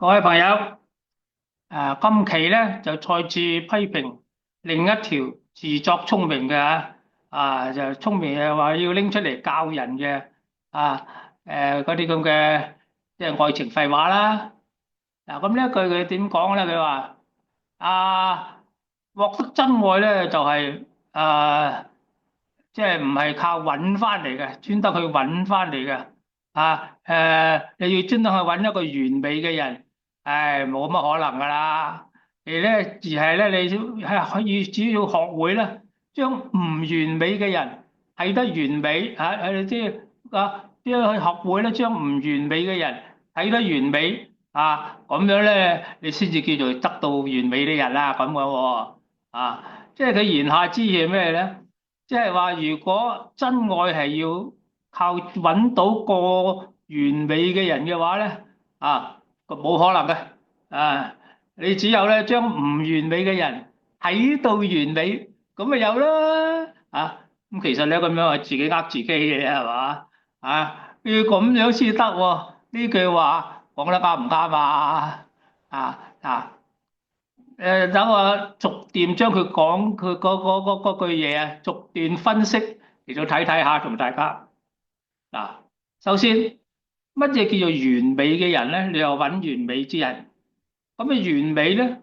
各位朋友，今期咧就再次批評另一條自作聰明嘅就聰明嘅話要拎出嚟教人嘅啊嗰啲咁嘅即係愛情廢話啦。嗱，咁呢一句佢點講咧？佢話獲得真愛咧就係即係唔係靠揾翻嚟嘅，專登去揾翻嚟嘅你要專登去揾一個完美嘅人，冇乜可能噶啦。而係咧，你係可以只要學會咧，將唔完美嘅人睇得完美即係去學會咧，將唔完美嘅人睇得完美咁樣咧，你先至叫做得到完美嘅人啦，咁樣喎即係佢言下之意係咩咧？即係話，如果真愛係要靠揾到個完美嘅人嘅話咧，冇可能嘅你只有咧將唔完美嘅人睇到完美，咁咪有啦咁其實你咁樣係自己呃自己嘅係嘛要咁樣先得喎？呢句話講得啱唔啱啊？啊啊！等我逐漸將佢講佢嗰句嘢逐段分析嚟到睇睇下，同大家嗱，首先乜嘢叫做完美嘅人咧？你又揾完美之人，咁啊完美咧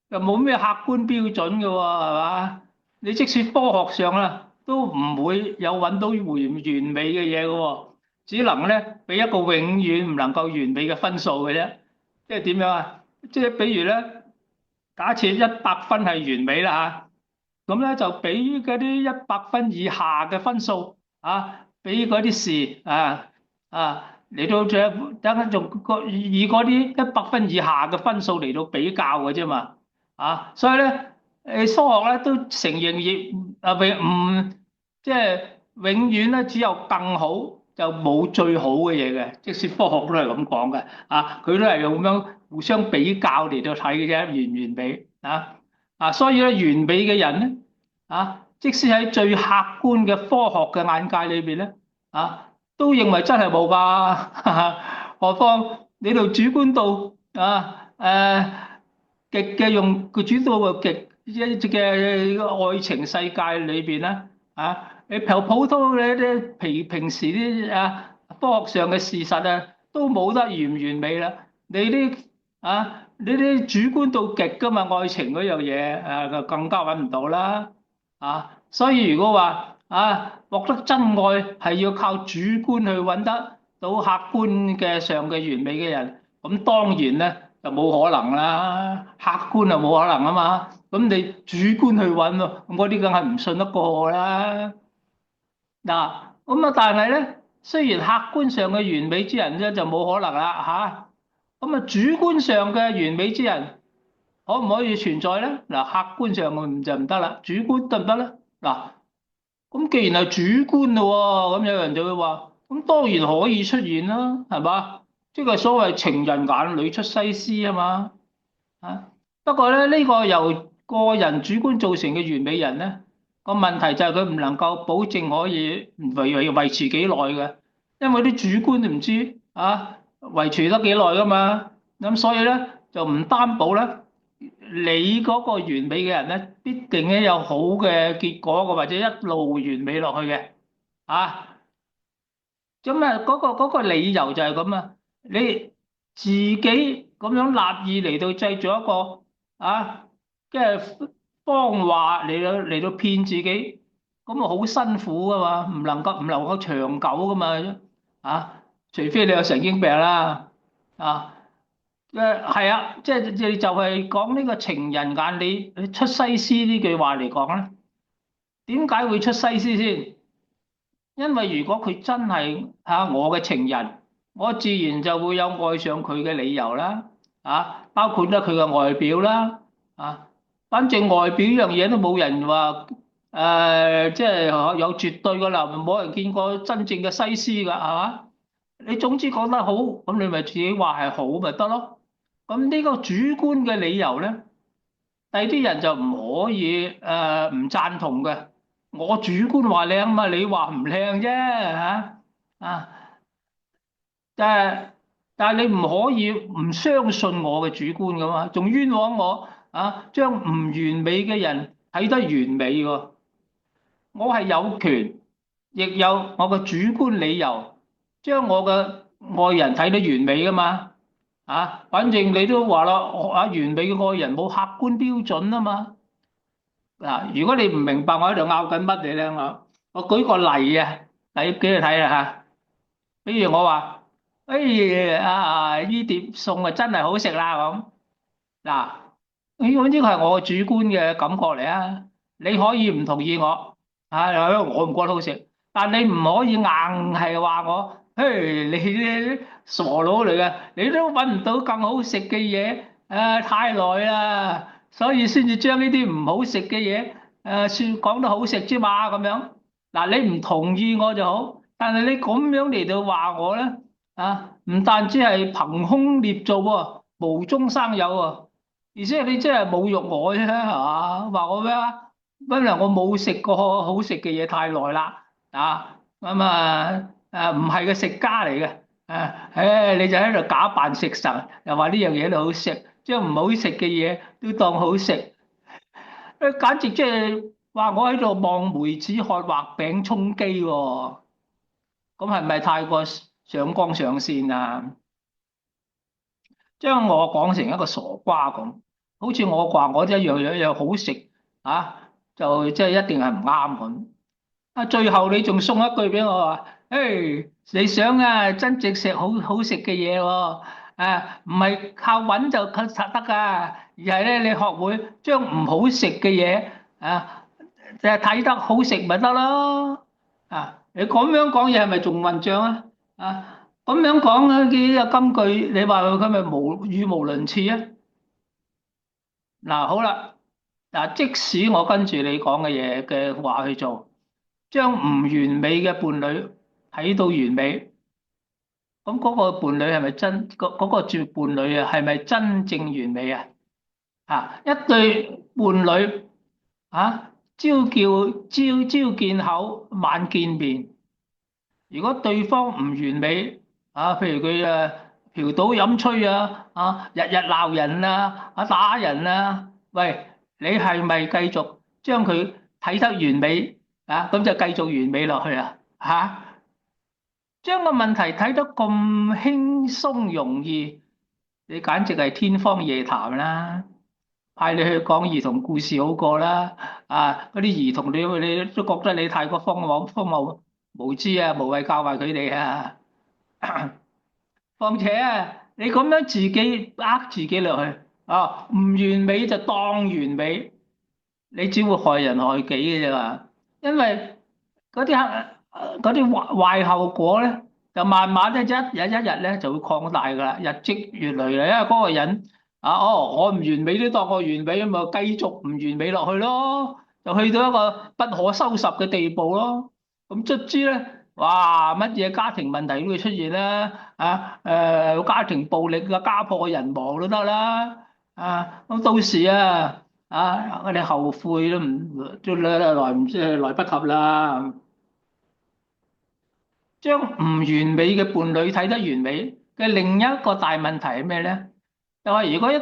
又冇咩客觀標準嘅喎，係嘛？你即使科學上都唔會有揾到完美嘅嘢嘅喎，只能咧俾一個永遠唔能夠完美嘅分數嘅啫。即係點樣啊？即係比如咧。假設100分係完美啦咁咧就俾嗰啲100分以下嘅分數俾嗰啲事嚟到再等下仲以嗰啲100分以下嘅分數嚟到比較嘅啫嘛所以咧科學咧都承認永唔即係永遠咧只有更好就冇最好嘅嘢嘅，即使科學都係咁講嘅佢都係用咁樣互相比較嚟到睇嘅啫，完唔完美所以咧完美嘅人咧即使喺最客觀嘅科學嘅眼界裏邊咧都認為真係冇㗎，何況你度主觀度極嘅用個主導嘅極一隻嘅愛情世界裏邊咧你普通嘅啲平時啲科學上嘅事實都冇得完唔完美啦。你啲主觀到極噶嘛，愛情嗰樣嘢就更加揾唔到啦所以如果話獲得真愛係要靠主觀去揾得到客觀嘅上嘅完美嘅人，咁當然咧就冇可能啦，客觀就冇可能啊嘛。咁你主觀去揾喎，咁嗰啲梗係唔信得過啦。咁但係咧，雖然客觀上嘅完美之人咧就冇可能啦咁主觀上嘅完美之人可唔可以存在咧？客觀上就唔得啦，主觀得唔得咧？咁既然係主觀咯喎，咁有人就會話，咁當然可以出現啦，係嘛？即係所謂情人眼裏出西施啊嘛不過咧，呢個由個人主觀造成嘅完美人咧，個問題就係佢唔能夠保證可以維持幾耐嘅，因為啲主觀都唔知維持得幾耐噶嘛。咁所以咧就唔擔保咧，你嗰個完美嘅人咧，必定咧有好嘅結果嘅，或者一路完美落去嘅咁嗰個理由就係咁你自己咁樣立意嚟到製造一個即係謊話嚟到騙自己，咁啊好辛苦噶嘛，唔能夠長久噶嘛除非你有神經病啦係就係講呢個情人眼裏出西施呢句話嚟講咧，點解會出西施先？因為如果佢真係我嘅情人，我自然就會有愛上佢嘅理由啦包括咧佢嘅外表啦反正外表呢樣嘢都冇人話即係有絕對噶啦，冇人見過真正嘅西施噶係嘛？你總之講得好，咁你咪自己話係好咪得咯。咁呢個主觀嘅理由咧，第啲人就唔可以唔贊同嘅。我主觀話靚嘛，你話唔靚啫啊！即係。但係你唔可以唔相信我嘅主觀噶嘛，仲冤枉我啊，將唔完美嘅人睇得完美喎。我係有權，亦有我嘅主觀理由，將我嘅愛人睇得完美噶嘛。啊，反正你都話啦，完美嘅愛人冇客觀標準啊嘛。嗱，如果你唔明白我喺度拗緊乜嘢咧，我舉個例啊，例俾你睇啊嚇。比如我話，呢碟餸啊真係好食啦咁。嗱，呢個係我主觀嘅感覺嚟啊，你可以唔同意我，我唔覺得好食，但你唔可以硬係話我，嘿，你啲傻佬嚟嘅，你都揾唔到更好食嘅嘢，太耐啦，所以先至將呢啲唔好食嘅嘢，算講得好食之嘛咁樣。嗱，你唔同意我就好，但係你咁樣嚟到話我咧，唔但止係憑空捏造喎，無中生有喎。而且你真係侮辱我啫，係嘛？話我咩啊？因為我冇食過好食嘅嘢太耐啦，咁唔係個食家嚟嘅，你就喺度假扮食神，又話呢樣嘢都好食，將唔好食嘅嘢都當好食，簡直即係話我喺度望梅止渴，畫餅充飢喎，咁係咪太過上綱上線啊？將我講成一個傻瓜咁，好似我話我一樣樣又好食就即係一定係唔啱咁。最後你仲送一句俾我話，誒，你想真正食好好食嘅嘢喎，唔係靠揾就實得㗎，而係咧你學會將唔好食嘅嘢就係睇得好食咪得咯。你咁樣講嘢係咪仲混帳啊？咁樣講嘅呢個金句，你話佢咪語無倫次啊？嗱，好啦，嗱，即使我跟住你講嘅嘢嘅話去做，將唔完美嘅伴侶睇到完美，咁嗰個伴侶係咪真嗰個住伴侶啊？係咪真正完美啊？一對伴侶朝見口，晚見面。如果對方唔完美譬如佢嫖賭飲吹日日鬧人打人喂，你係咪繼續將佢睇得完美咁就繼續完美落去將個問題睇得咁輕鬆容易，你簡直係天方夜譚啦！派你去講兒童故事好過啦，嗰啲兒童你都覺得你太過荒謬無知無謂教壞佢哋況且你咁樣自己呃自己落去唔完美就當完美，你只會害人害己嘅啫嘛。因為嗰啲壞後果咧，就慢慢咧一日咧就會擴大噶啦，日積月累啦。因為嗰個人我唔完美都當我完美，咪繼續唔完美落去咯，就去到一個不可收拾嘅地步咯。咁卒之咧，哇，乜嘢家庭問題都會出現啦，家庭暴力家破人亡都得啦，咁到時我哋後悔都來不及啦。將唔完美嘅伴侶睇得完美嘅另一個大問題係咩咧？就係如果一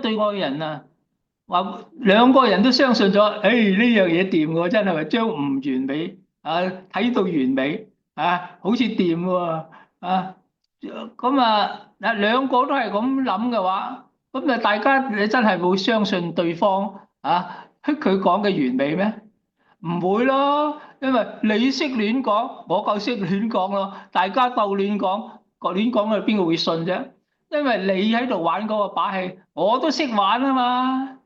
對愛人話兩個人都相信咗，呢樣嘢掂喎，真係咪將唔完美睇到完美好似掂喎咁兩個都係咁諗嘅話，咁大家你真係會相信對方佢講嘅完美咩？唔會咯，因為你識亂講，我夠識亂講咯，大家鬥亂講，亂講嘅邊個會信啫？因為你喺度玩嗰個把戲，我都識玩啊嘛，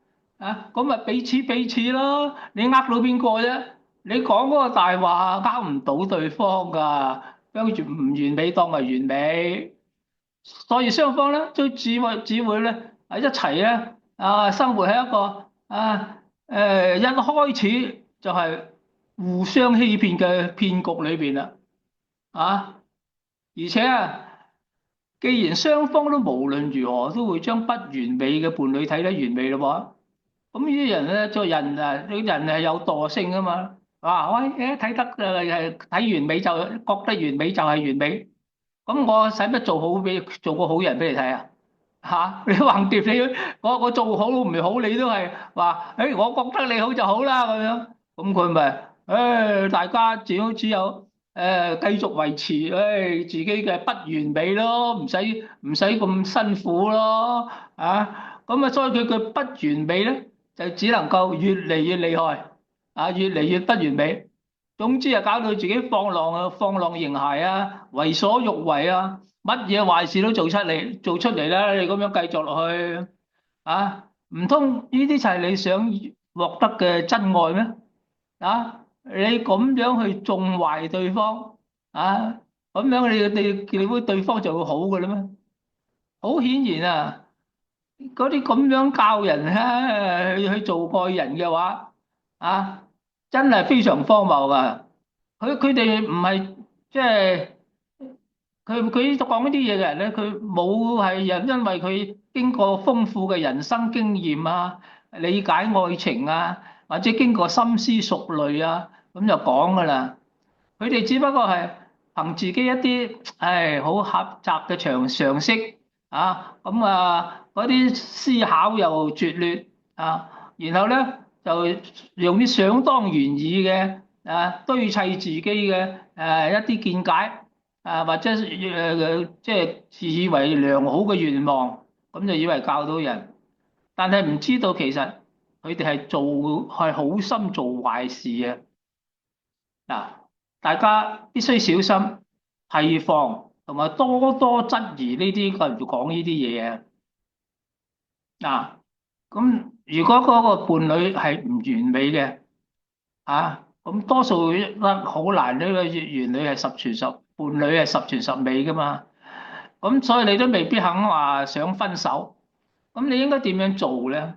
咁咪彼此咯。你呃到邊個啫？你講嗰個大話呃唔到對方噶，跟住唔完美當為完美，所以雙方咧都只會咧一齊咧生活喺一個一開始就係互相欺騙嘅騙局裏邊啦，而且既然雙方都無論如何都會將不完美嘅伴侶睇得完美咯喎，咁呢啲人咧做人啲人係有惰性噶嘛，喂，睇得睇完美就覺得完美就係完美，咁我使乜做個好人俾你睇啊？嚇！你橫掂你我做好唔好，你都係話，我覺得你好就好啦咁樣。咁佢咪大家只有繼續維持自己嘅不完美咯，唔使咁辛苦咯。咁啊，所以佢不完美咧，就只能夠越嚟越厲害，越嚟越不完美。總之啊，搞到自己放浪形骸啊，為所欲為啊！乜嘢壞事都做出嚟啦！你咁樣繼續落去唔通呢啲就係你想獲得嘅真愛咩？你咁樣去縱壞對方咁樣你會對方就會好嘅啦咩？好顯然啊，嗰啲咁樣教人去做愛人嘅話真係非常荒謬噶。佢哋唔係即係。佢講呢啲嘢嘅人咧，佢冇係因為佢經過豐富嘅人生經驗理解愛情或者經過深思熟慮咁就講噶啦。佢哋只不過係憑自己一啲好狹窄嘅常識嗰啲思考又拙劣然後咧就用啲想當然爾嘅堆砌自己嘅一啲見解。或者即係自以為良好嘅願望，咁就以為教到人，但係唔知道其實佢哋係好心做壞事嘅。嗱，大家必須小心提防，同埋多多質疑呢啲個人講呢啲嘢啊。嗱，咁如果嗰個伴侶係唔完美嘅咁多數好難呢個伴侶係十全十美噶嘛。咁所以你都未必肯話想分手，咁你應該點樣做咧？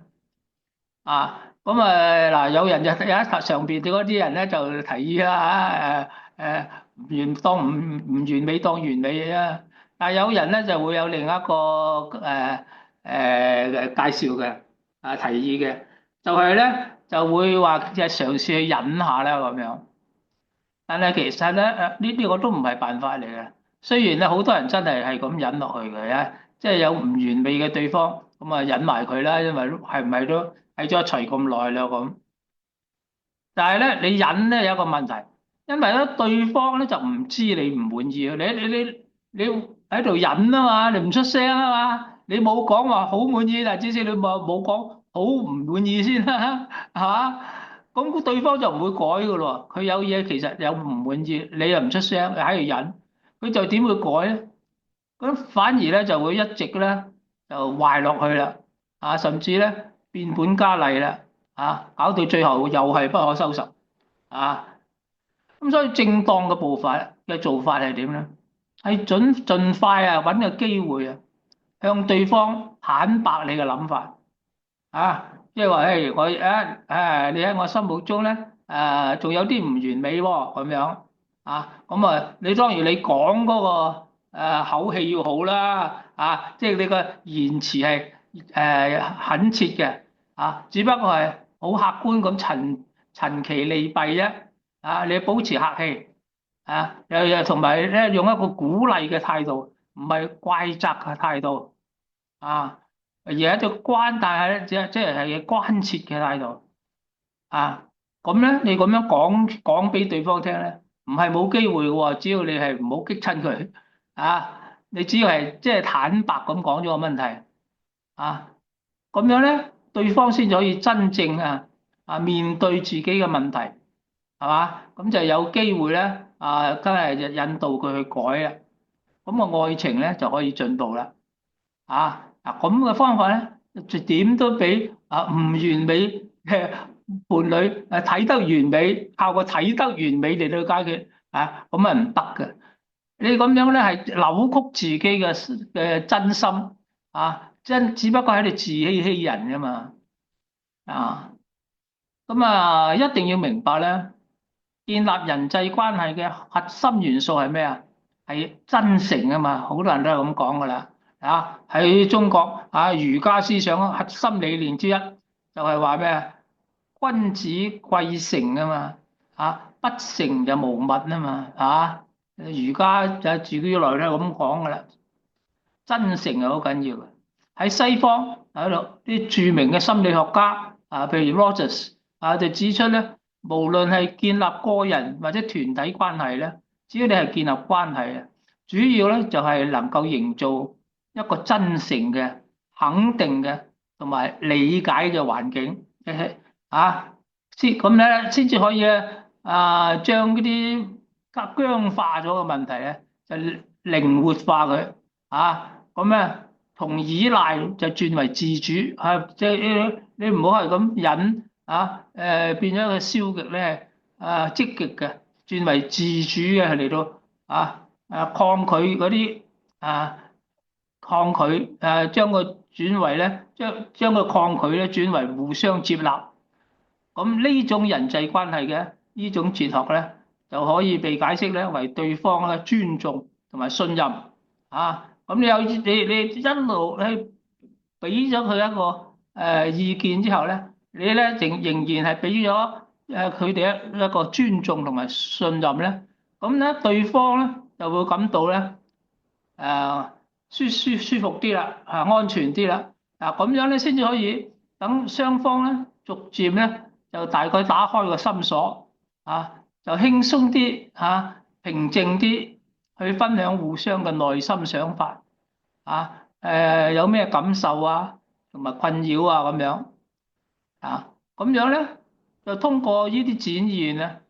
咁嗱，有人就有一上邊嗰啲人咧就提議啦當唔完美當完美但係有人咧就會有另一個介紹嘅提議嘅，就係咧就會話即係嘗試去忍下啦咁樣。但係其實咧呢啲我都唔係辦法嚟嘅。雖然咧好多人真係咁忍落去嘅即係有唔完美嘅對方，咁啊忍埋佢啦，因為係唔係都喺咗一齊咁耐啦咁。但係咧你忍咧有一個問題，因為咧對方咧就唔知你唔滿意你喺度忍嘛，你唔出聲嘛，你冇講話好滿意，但至少你冇講好唔滿意先啦，係嘛？咁對方就唔會改噶咯，佢有嘢其實有唔滿意，你又唔出聲，你喺度忍，佢就點會改咧？咁反而咧就會一直咧就壞落去啦，甚至咧變本加厲啦，搞到最後又係不可收拾啊！咁所以正當嘅做法係點咧？係盡快揾個機會向對方坦白你嘅諗法即係話我你喺我心目中咧仲有啲唔完美喎咁樣咁你當然你講嗰個口氣要好啦即係你個言辭係懇切嘅只不過係好客觀咁陳其利弊啫你要保持客氣又同埋咧用一個鼓勵嘅態度，唔係怪責嘅態度而係一個但係咧即係關切嘅態度咁咧你咁樣講俾對方聽咧，唔係冇機會嘅喎，只要你係唔好激親佢你只要係即係坦白咁講咗個問題咁樣咧，對方先至可以真正面對自己嘅問題，係嘛？咁就有機會咧真係引導佢去改啦，咁個愛情咧就可以進步啦。咁嘅方法咧，就點都比唔完美嘅伴侶睇得完美，靠個睇得完美嚟到解決咁啊唔得嘅。你咁樣咧係扭曲自己嘅真心只不過喺度自欺欺人啫嘛咁一定要明白咧，建立人際關係嘅核心元素係咩係真誠啊嘛，好多人都係咁講噶啦喺中國儒家思想核心理念之一就係話咩君子貴誠啊嘛不誠就無物啊嘛儒家就自古以來咧咁講噶啦，真誠係好緊要嘅。喺西方喺度啲著名嘅心理學家啊，譬如 Rogers 啊，就指出咧，無論係建立個人或者團體關係咧，只要你係建立關係啊，主要咧就係能夠營造一個真誠嘅、肯定嘅同埋理解嘅環境，啊，先咁咧先至可以咧將嗰啲僵化咗嘅問題咧就靈活化佢咁咧。從依賴就轉為自主，即係你唔好係咁忍變咗個消極咧，積極嘅轉為自主嘅嚟到抗拒嗰啲抗拒將個轉為咧將個抗拒咧轉為互相接納，咁呢種人際關係嘅呢種哲學咧就可以被解釋咧為對方嘅尊重同埋信任咁你一路去俾咗佢一個意見之後咧，你咧仍然係俾咗佢哋一個尊重同埋信任咧，咁咧對方咧就會感到咧舒服啲啦，安全啲啦，咁樣咧先至可以等雙方咧逐漸咧就大概打開個心鎖就輕鬆啲平靜啲去分享互相嘅內心想法。有咩感受同埋困擾咁樣咁樣咧就通過呢啲展現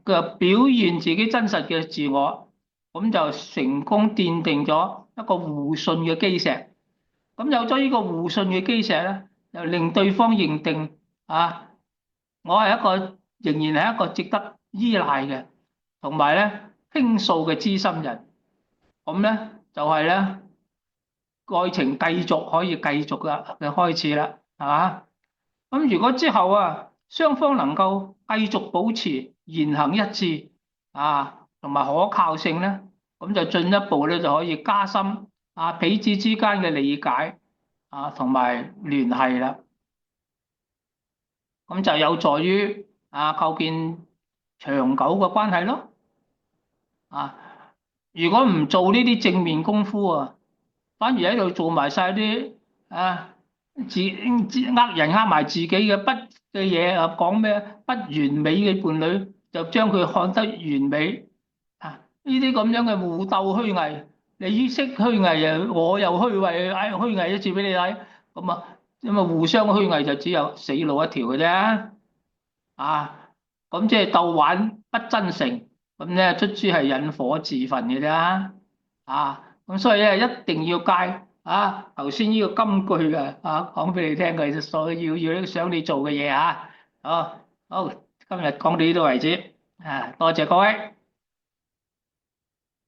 嘅表現自己真實嘅自我，咁就成功奠定咗一個互信嘅基石。咁有咗呢個互信嘅基石咧，就令對方認定我係一個仍然係一個值得依賴嘅，同埋咧傾訴嘅知心人。咁咧就係咧。愛情繼續可以繼續啦嘅開始啦，係嘛？咁如果之後雙方能夠繼續保持言行一致同埋可靠性咧，咁就進一步咧就可以加深彼此之間嘅理解同埋聯繫啦。咁就有助於構建長久嘅關係咯。如果唔做呢啲正面功夫反而喺度做埋晒啲呃人呃埋自己嘅嘅嘢講咩不完美嘅伴侶，就將佢看得完美呢啲咁樣嘅互鬥虛偽，你識虛偽我又虛偽，虛偽一次俾你睇，咁互相虛偽就只有死路一條嘅啫咁即係鬥玩不真誠，咁咧卒之係引火自焚嘅啫咁所以咧一定要戒頭先呢個金句嘅講俾你聽嘅，所以要想你做嘅嘢好，今日講到呢度為止多謝各位。